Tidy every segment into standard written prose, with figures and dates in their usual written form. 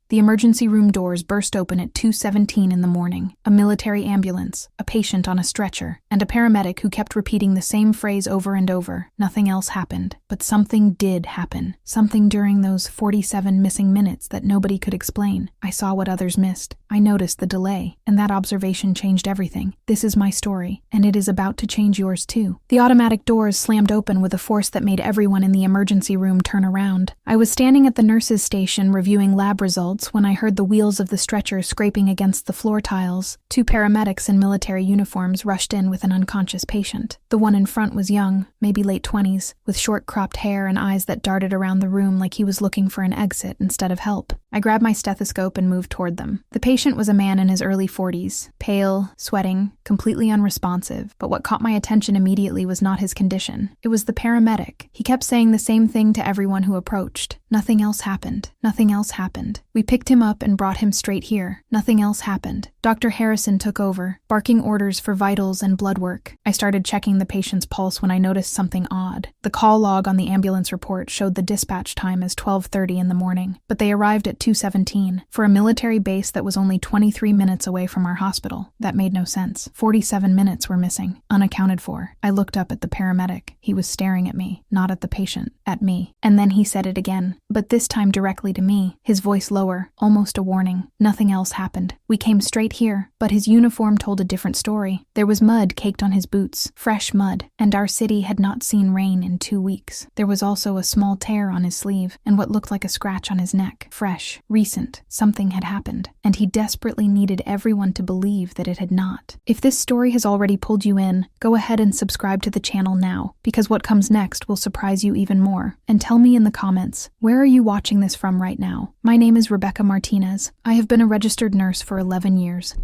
The emergency room doors burst open at 2:17 in the morning. A military ambulance, a patient on a stretcher, and a paramedic who kept repeating the same phrase over and over. Nothing else happened. But something did happen. Something during those 47 missing minutes that nobody could explain. I saw what others missed. I noticed the delay, and that observation changed everything. This is my story, and it is about to change yours too. The automatic doors slammed open with a force that made everyone in the emergency room turn around. I was standing at the nurse's station reviewing lab results when I heard the wheels of the stretcher scraping against the floor tiles. 2 paramedics in military uniforms rushed in with an unconscious patient. The one in front was young, maybe late 20s, with short cropped hair and eyes that darted around the room like he was looking for an exit instead of help. I grabbed my stethoscope and moved toward them. The patient was a man in his early 40s, pale, sweating, completely unresponsive, but what caught my attention immediately was not his condition. It was the paramedic. He kept saying the same thing to everyone who approached. Nothing else happened. Nothing else happened. We picked him up and brought him straight here. Nothing else happened. Dr. Harrison took over, barking orders for vitals and blood work. I started checking the patient's pulse when I noticed something odd. The call log on the ambulance report showed the dispatch time as 12:30 in the morning, but they arrived at 2:17. For a military base that was only 23 minutes away from our hospital, that made no sense. 47 minutes were missing, unaccounted for. I looked up at the paramedic. He was staring at me, not at the patient, at me. And then he said it again, but this time directly to me, his voice lower, almost a warning. Nothing else happened. We came straight here, but his uniform told a different story. There was mud caked on his boots, fresh mud, and our city had not seen rain in 2 weeks. There was also a small tear on his sleeve, and what looked like a scratch on his neck. Fresh, recent, something had happened, and he desperately needed everyone to believe that it had not. If this story has already pulled you in, go ahead and subscribe to the channel now, because what comes next will surprise you even more. And tell me in the comments, where are you watching this from right now? My name is Rebecca Martinez. I have been a registered nurse for 11 years,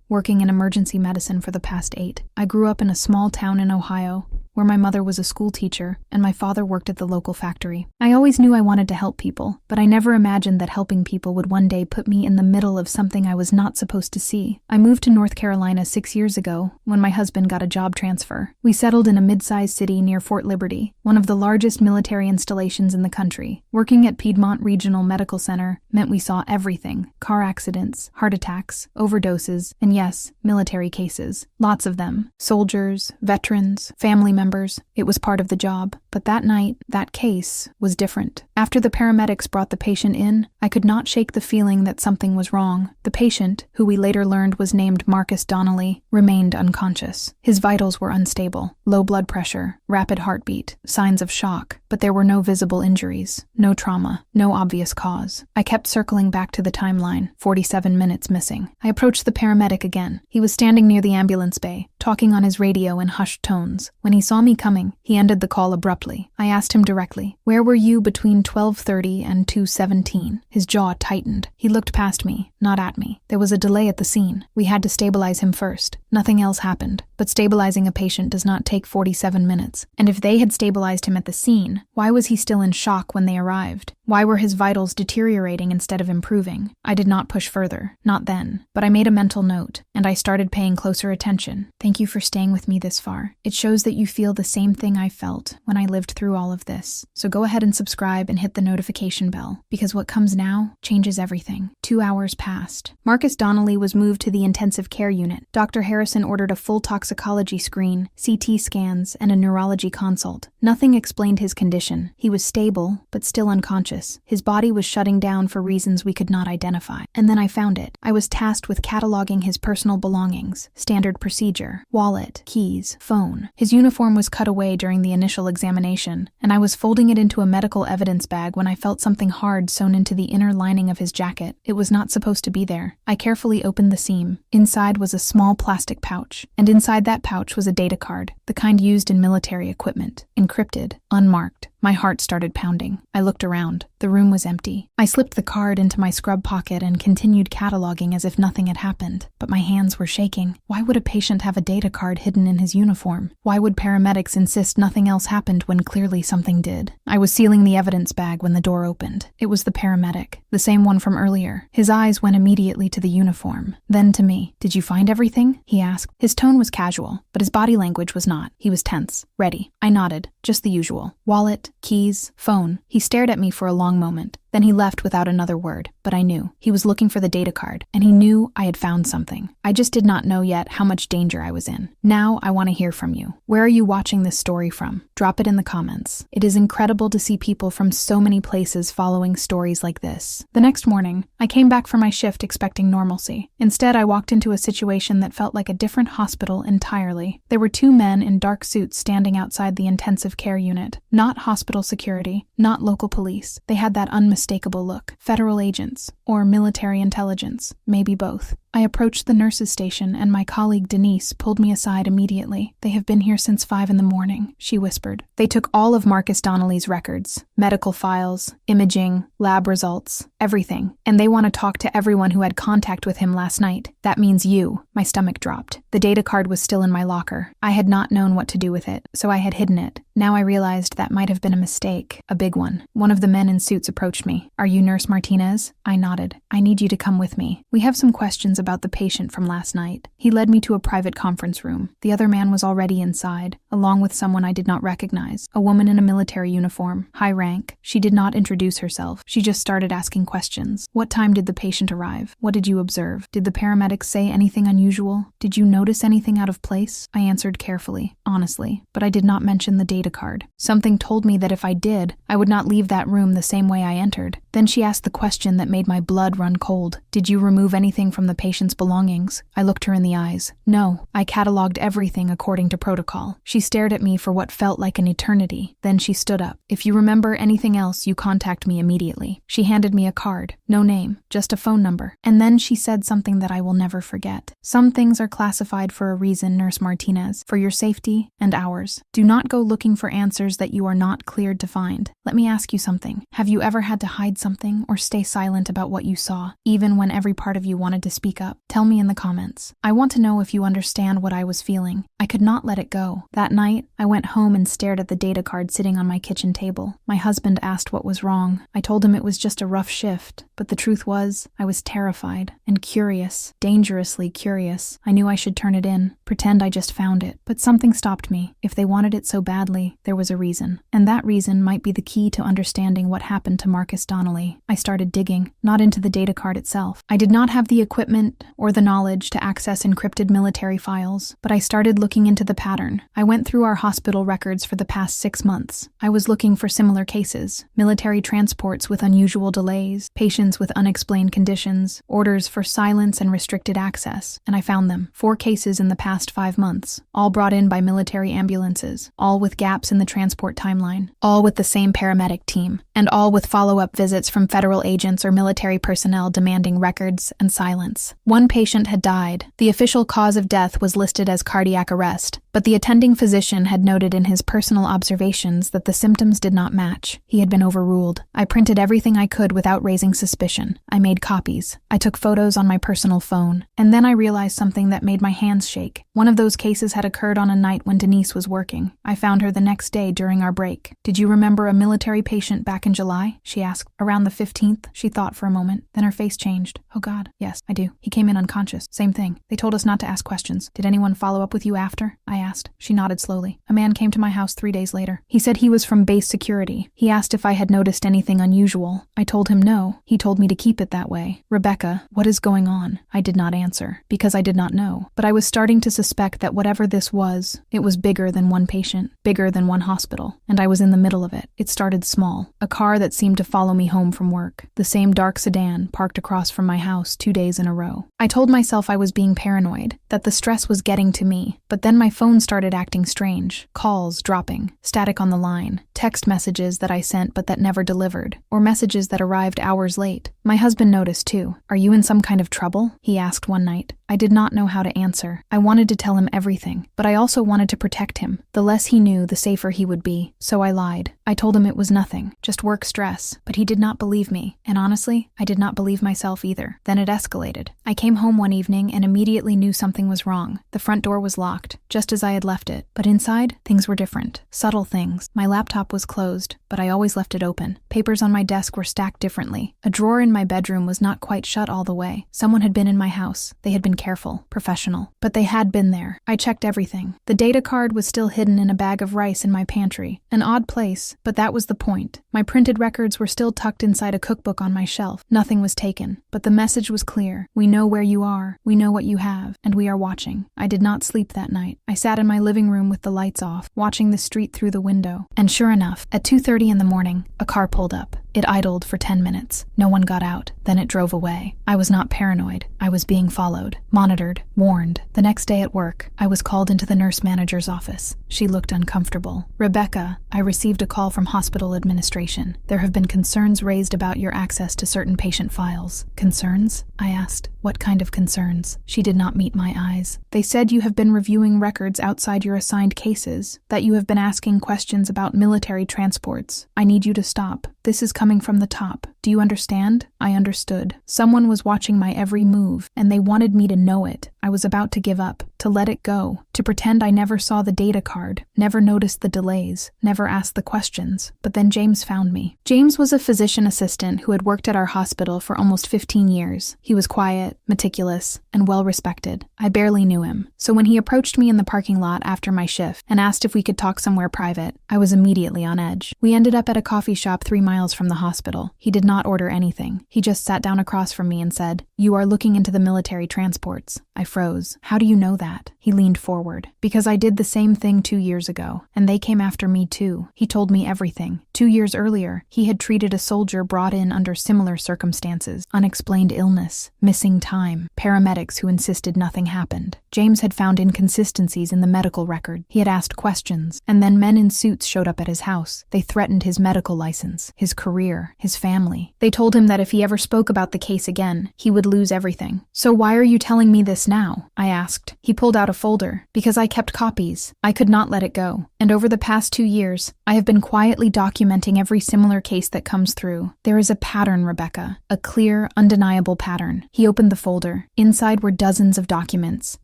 working in emergency medicine for the past 8. I grew up in a small town in Ohio, where my mother was a school teacher and my father worked at the local factory. I always knew I wanted to help people, but I never imagined that helping people would one day put me in the middle of something I was not supposed to see. I moved to North Carolina 6 years ago when my husband got a job transfer. We settled in a mid-sized city near Fort Liberty, one of the largest military installations in the country. Working at Piedmont Regional Medical Center meant we saw everything: car accidents, heart attacks, overdoses, and yes, military cases. Lots of them. Soldiers, veterans, family members. It was part of the job. But that night, that case was different. After the paramedics brought the patient in, I could not shake the feeling that something was wrong. The patient, who we later learned was named Marcus Donnelly, remained unconscious. His vitals were unstable, low blood pressure, rapid heartbeat, signs of shock, but there were no visible injuries, no trauma, no obvious cause. I kept circling back to the timeline, 47 minutes missing. I approached the paramedic again. He was standing near the ambulance bay, talking on his radio in hushed tones. When he saw me coming, he ended the call abruptly. I asked him directly, "Where were you between 12:30 and 2:17? His jaw tightened. He looked past me, not at me. There was a delay at the scene. We had to stabilize him first. Nothing else happened. But stabilizing a patient does not take 47 minutes. And if they had stabilized him at the scene, why was he still in shock when they arrived? Why were his vitals deteriorating instead of improving? I did not push further, not then, but I made a mental note, and I started paying closer attention. Thank you for staying with me this far. It shows that you feel the same thing I felt when I lived through all of this. So go ahead and subscribe and hit the notification bell, because what comes now changes everything. 2 hours passed. Marcus Donnelly was moved to the intensive care unit. Dr. Harrison ordered a full toxicology screen, CT scans, and a neurology consult. Nothing explained his condition. He was stable, but still unconscious. His body was shutting down for reasons we could not identify. And then I found it. I was tasked with cataloging his personal belongings, standard procedure, wallet, keys, phone. His uniform was cut away during the initial examination, and I was folding it into a medical evidence bag when I felt something hard sewn into the inner lining of his jacket. It was not supposed to be there. I carefully opened the seam. Inside was a small plastic pouch, and inside that pouch was a data card, the kind used in military equipment, encrypted, unmarked. My heart started pounding. I looked around. The room was empty. I slipped the card into my scrub pocket and continued cataloging as if nothing had happened. But my hands were shaking. Why would a patient have a data card hidden in his uniform? Why would paramedics insist nothing else happened when clearly something did? I was sealing the evidence bag when the door opened. It was the paramedic, the same one from earlier. His eyes went immediately to the uniform, then to me. "Did you find everything?" he asked. His tone was casual, but his body language was not. He was tense, ready. I nodded, just the usual. Wallet, keys, phone. He stared at me for a long moment. Then Then he left without another word, but I knew. He was looking for the data card, and he knew I had found something. I just did not know yet how much danger I was in. Now I want to hear from you. Where are you watching this story from? Drop it in the comments. It is incredible to see people from so many places following stories like this. The next morning, I came back from my shift expecting normalcy. Instead, I walked into a situation that felt like a different hospital entirely. There were two men in dark suits standing outside the intensive care unit. Not hospital security, not local police. They had that unmistakable look. Federal agents, or military intelligence, maybe both. I approached the nurses' station and my colleague Denise pulled me aside immediately. They have been here since 5 a.m, she whispered. They took all of Marcus Donnelly's records, medical files, imaging, lab results, everything. And they want to talk to everyone who had contact with him last night. That means you. My stomach dropped. The data card was still in my locker. I had not known what to do with it, so I had hidden it. Now I realized that might have been a mistake, a big one. One of the men in suits approached me. Are you Nurse Martinez? I nodded. I need you to come with me. We have some questions about the patient from last night. He led me to a private conference room. The other man was already inside, along with someone I did not recognize, a woman in a military uniform, high rank. She did not introduce herself. She just started asking questions. What time did the patient arrive? What did you observe? Did the paramedics say anything unusual? Did you notice anything out of place? I answered carefully, honestly, but I did not mention the data card. Something told me that if I did, I would not leave that room the same way I entered. Then she asked the question that made my blood run cold. Did you remove anything from the patient's belongings? I looked her in the eyes. No, I cataloged everything according to protocol. She stared at me for what felt like an eternity. Then she stood up. If you remember anything else, you contact me immediately. She handed me a card. No name, just a phone number. And then she said something that I will never forget. Some things are classified for a reason, Nurse Martinez, for your safety and ours. Do not go looking for answers that you are not cleared to find. Let me ask you something. Have you ever had to hide something or stay silent about what you saw, even when every part of you wanted to speak up? Tell me in the comments. I want to know if you understand what I was feeling. I could not let it go. That night, I went home and stared at the data card sitting on my kitchen table. My husband asked what was wrong. I told him it was just a rough shift, but the truth was, I was terrified and curious, dangerously curious. I knew I should turn it in, pretend I just found it, but something stopped me. If they wanted it so badly, there was a reason, and that reason might be the key to understanding what happened to Marcus Donnelly. I started digging, not into the data card itself. I did not have the equipment or the knowledge to access encrypted military files, but I started looking into the pattern. I went through our hospital records for the past 6 months. I was looking for similar cases, military transports with unusual delays, patients with unexplained conditions, orders for silence and restricted access, and I found them. 4 cases in the past 5 months, all brought in by military ambulances, all with gaps in the transport timeline, all with the same paramedic team, and all with follow-up visits from federal agents or military personnel demanding records and silence. One patient had died. The official cause of death was listed as cardiac arrest, but the attending physician had noted in his personal observations that the symptoms did not match. He had been overruled. I printed everything I could without raising suspicion. I made copies. I took photos on my personal phone. And then I realized something that made my hands shake. One of those cases had occurred on a night when Denise was working. I found her the next day during our break. Did you remember a military patient back in July? She asked. Around the 15th, she thought for a moment. Then her face changed. Oh God. Yes, I do. He came in unconscious. Same thing. They told us not to ask questions. Did anyone follow up with you after? I asked. She nodded slowly. A man came to my house 3 days later. He said he was from base security. He asked if I had noticed anything unusual. I told him no. He told me to keep it that way. Rebecca, what is going on? I did not answer, because I did not know. But I was starting to suspect that whatever this was, it was bigger than one patient, bigger than one hospital, and I was in the middle of it. It started small. A car that seemed to follow me home from work. The same dark sedan parked across from my house 2 days in a row. I told myself I was being paranoid, that the stress was getting to me, but then my phone started acting strange. Calls dropping, static on the line, text messages that I sent but that never delivered, or messages that arrived hours late. My husband noticed too. Are you in some kind of trouble? He asked one night. I did not know how to answer. I wanted to tell him everything, but I also wanted to protect him. The less he knew, the safer he would be. So I lied. I told him it was nothing, just work stress, but he did not believe me. And honestly, I did not believe myself either. Then it escalated. I came home one evening and immediately knew something was wrong. The front door was locked, just as I had left it. But inside, things were different. Subtle things. My laptop was closed, but I always left it open. Papers on my desk were stacked differently. A drawer in my bedroom was not quite shut all the way. Someone had been in my house. They had been careful, professional. But they had been there. I checked everything. The data card was still hidden in a bag of rice in my pantry. An odd place, but that was the point. My printed records were still tucked inside a cookbook on my shelf. Nothing was taken, but the message was clear. We know where you are, we know what you have, and we are watching. I did not sleep that night. I sat in my living room with the lights off, watching the street through the window. And sure enough, at 2:30 in the morning, a car pulled up. It idled for 10 minutes. No one got out. Then it drove away. I was not paranoid. I was being followed, monitored, warned. The next day at work, I was called into the nurse manager's office. She looked uncomfortable. "Rebecca, I received a call from hospital administration. There have been concerns raised about your access to certain patient files." "Concerns?" I asked. "What kind of concerns?" She did not meet my eyes. "They said you have been reviewing records outside your assigned cases, that you have been asking questions about military transports. I need you to stop. This is coming from the top. Do you understand?" I understood. Someone was watching my every move, and they wanted me to know it. I was about to give up, to let it go, to pretend I never saw the data card, never noticed the delays, never asked the questions. But then James found me. James was a physician assistant who had worked at our hospital for almost 15 years. He was quiet, meticulous, and well-respected. I barely knew him. So when he approached me in the parking lot after my shift and asked if we could talk somewhere private, I was immediately on edge. We ended up at a coffee shop 3 miles from the hospital. He did not order anything. He just sat down across from me and said, "You are looking into the military transports." I froze. "How do you know that?" He leaned forward. "Because I did the same thing 2 years ago, and they came after me too." He told me everything. 2 years earlier, he had treated a soldier brought in under similar circumstances, unexplained illness, missing time, paramedics who insisted nothing happened. James had found inconsistencies in the medical record. He had asked questions, and then men in suits showed up at his house. They threatened his medical license, his career, his family. They told him that if he ever spoke about the case again, he would lose everything. "So why are you telling me this now?" I asked. He pulled out a folder. "Because I kept copies. I could not let it go. And over the past 2 years, I have been quietly documenting every similar case that comes through. There is a pattern, Rebecca. A clear, undeniable pattern." He opened the folder. Inside were dozens of documents.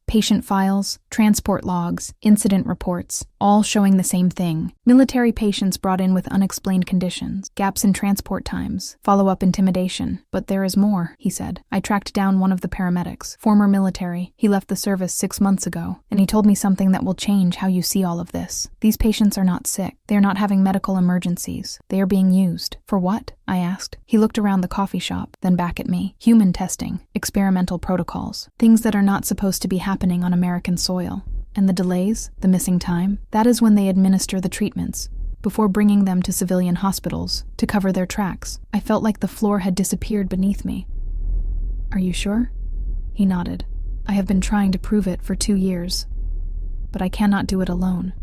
Patient files, transport logs, incident reports, all showing the same thing. Military patients brought in with unexplained conditions, gaps in transport times, follow-up intimidation. "But there is more," he said. "I tracked down one of the paramedics, former military. He left the service 6 months ago, and he told me something that will change how you see all of this. These patients are not sick. They are not having medical emergencies. They are being used." "For what?" I asked. He looked around the coffee shop, then back at me. "Human testing, experimental protocols, things that are not supposed to be happening on American soil. And the delays, the missing time, that is when they administer the treatments, before bringing them to civilian hospitals to cover their tracks." I felt like the floor had disappeared beneath me. "Are you sure?" He nodded. "I have been trying to prove it for 2 years. But I cannot do it alone.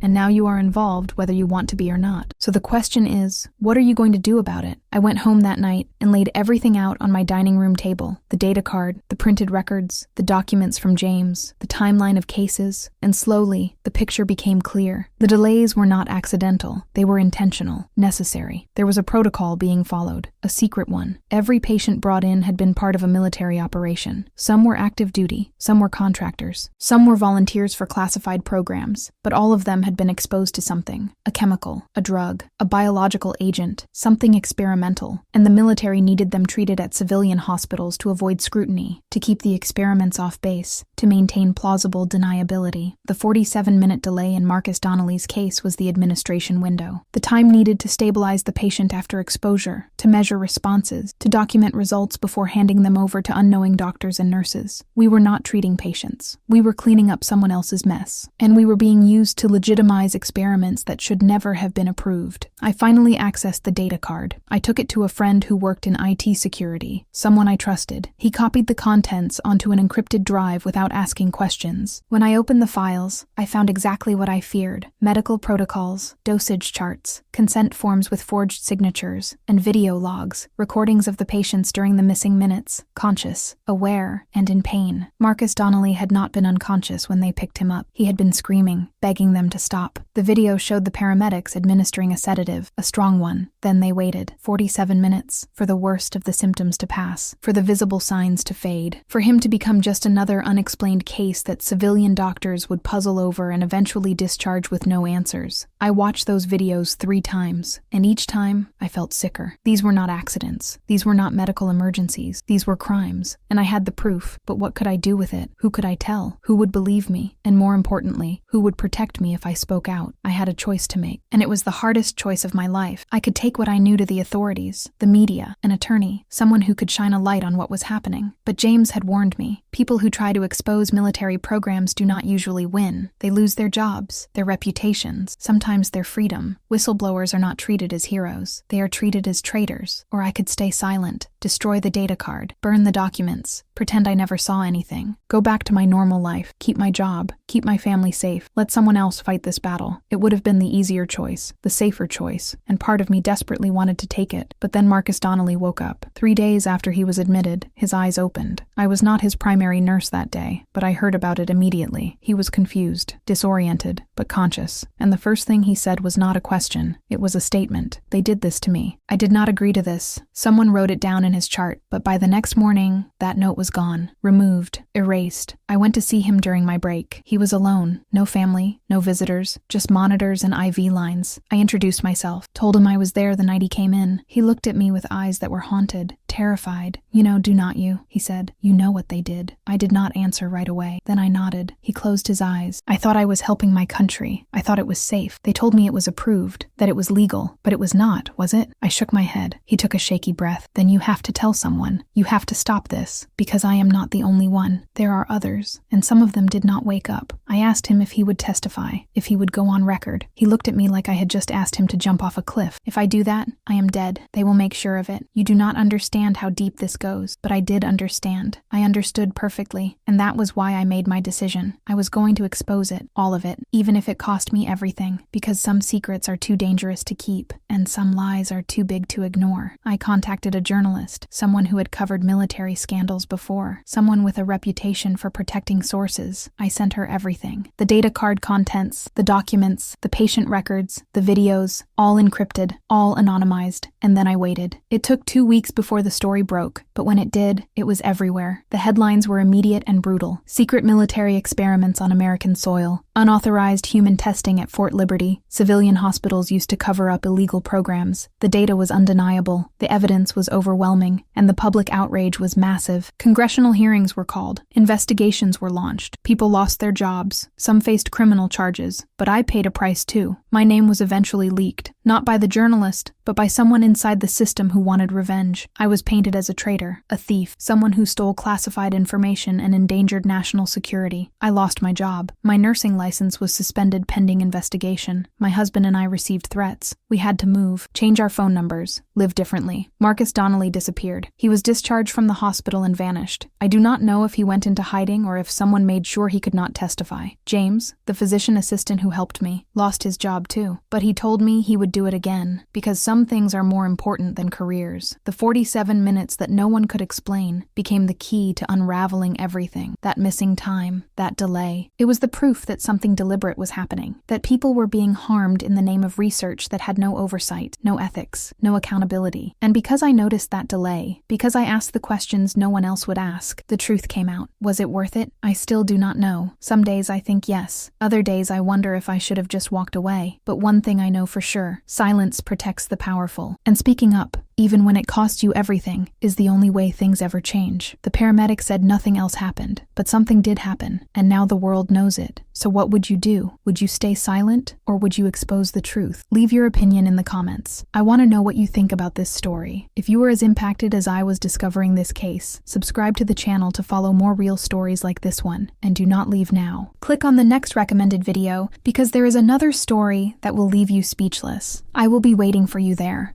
And now you are involved whether you want to be or not. So the question is, what are you going to do about it?" I went home that night and laid everything out on my dining room table. The data card, the printed records, the documents from James, the timeline of cases, and slowly, the picture became clear. The delays were not accidental. They were intentional, necessary. There was a protocol being followed, a secret one. Every patient brought in had been part of a military operation. Some were active duty, some were contractors, some were volunteers for classified programs, but all of them had been exposed to something, a chemical, a drug, a biological agent, something experimental, and the military needed them treated at civilian hospitals to avoid scrutiny, to keep the experiments off base, to maintain plausible deniability. The 47-minute delay in Marcus Donnelly's case was the administration window. The time needed to stabilize the patient after exposure, to measure responses, to document results before handing them over to unknowing doctors and nurses. We were not treating patients. We were cleaning up someone else's mess, and we were being used to legitimize experiments that should never have been approved. I finally accessed the data card. I took it to a friend who worked in IT security, someone I trusted. He copied the contents onto an encrypted drive without asking questions. When I opened the files, I found exactly what I feared: medical protocols, dosage charts, consent forms with forged signatures, and video logs, recordings of the patients during the missing minutes, conscious, aware, and in pain. Marcus Donnelly had not been unconscious when they picked him up. He had been screaming, begging them to stop. The video showed the paramedics administering a sedative, a strong one. Then they waited 47 minutes for the worst of the symptoms to pass, for the visible signs to fade, for him to become just another unexplained case that civilian doctors would puzzle over and eventually discharge with no no answers. I watched those videos 3 times, and each time I felt sicker. These were not accidents. These were not medical emergencies. These were crimes, and I had the proof. But what could I do with it? Who could I tell? Who would believe me? And more importantly, who would protect me if I spoke out? I had a choice to make, and it was the hardest choice of my life. I could take what I knew to the authorities, the media, an attorney, someone who could shine a light on what was happening. But James had warned me. People who try to expose military programs do not usually win. They lose their jobs, their reputations, sometimes their freedom. Whistleblowers are not treated as heroes. They are treated as traitors. Or I could stay silent, destroy the data card, burn the documents, pretend I never saw anything, go back to my normal life, keep my job, keep my family safe, let someone else fight this battle. It would have been the easier choice, the safer choice, and part of me desperately wanted to take it. But then Marcus Donnelly woke up. 3 days after he was admitted, his eyes opened. I was not his primary nurse that day, but I heard about it immediately. He was confused, disoriented, but conscious, and the first thing he said was not a question. It was a statement. They did this to me. I did not agree to this. Someone wrote it down in his chart, but by the next morning, that note was gone, removed, erased. I went to see him during my break. He was alone, no family, no visitors, just monitors and IV lines. I introduced myself, told him I was there the night he came in. He looked at me with eyes that were haunted, terrified. "You know, do not you?" he said. "You know what they did." I did not answer right away. Then I nodded. He closed his eyes. I thought I was helping my country. I thought it was safe. They told me it was approved, that it was legal, but it was not, was it? I shook my head. He took a shaky breath. "Then you have to tell someone. You have to stop this, because I am not the only one. There are others, and some of them did not wake up." I asked him if he would testify, if he would go on record. He looked at me like I had just asked him to jump off a cliff. "If I do that, I am dead. They will make sure of it. You do not understand how deep this goes." But I did understand. I understood perfectly, and that was why I made my decision. I was going to expose it, all of it, even if it cost me everything, because some secrets are too dangerous to keep, and some lies are too big to ignore. I contacted a journalist, someone who had covered military scandals before, someone with a reputation for protecting sources. I sent her everything. The data card contents, the documents, the patient records, the videos, all encrypted, all anonymized, and then I waited. It took 2 weeks before the story broke, but when it did, it was everywhere. The headlines were immediate and brutal. Secret military experiments on American soil, unauthorized human testing at Fort Liberty, civilian hospitals used to cover up illegal programs. The data was undeniable, the evidence was overwhelming, and the public outrage was massive. Congressional hearings were called. Investigations were launched. People lost their jobs. Some faced criminal charges, but I paid a price too. My name was eventually leaked, not by the journalist, but by someone inside the system who wanted revenge. I was painted as a traitor, a thief, someone who stole classified information and endangered national security. I lost my job. My nursing license was suspended pending investigation. My husband and I received threats. We had to move, change our phone numbers, live differently. Marcus Donnelly disappeared. He was discharged from the hospital and vanished. I do not know if he went into hiding or if someone made sure he could not testify. James, the physician assistant who helped me, lost his job too, but he told me he would do it again, because some things are more important than careers. The 47 minutes that no one could explain became the key to unraveling everything. That missing time, that delay. It was the proof that something deliberate was happening, that people were being harmed in the name of research that had no oversight, no ethics, no accountability. And because I noticed that delay, because I asked the questions no one else would ask, the truth came out. Was it worth it? I still do not know. Some days I think yes. Other days I wonder if I should have just walked away. But one thing I know for sure, silence protects the powerful. And speaking up, even when it costs you everything, is the only way things ever change. The paramedic said nothing else happened, but something did happen, and now the world knows it. So what would you do? Would you stay silent, or would you expose the truth? Leave your opinion in the comments. I want to know what you think about this story. If you were as impacted as I was discovering this case, subscribe to the channel to follow more real stories like this one, and do not leave now. Click on the next recommended video, because there is another story that will leave you speechless. I will be waiting for you there.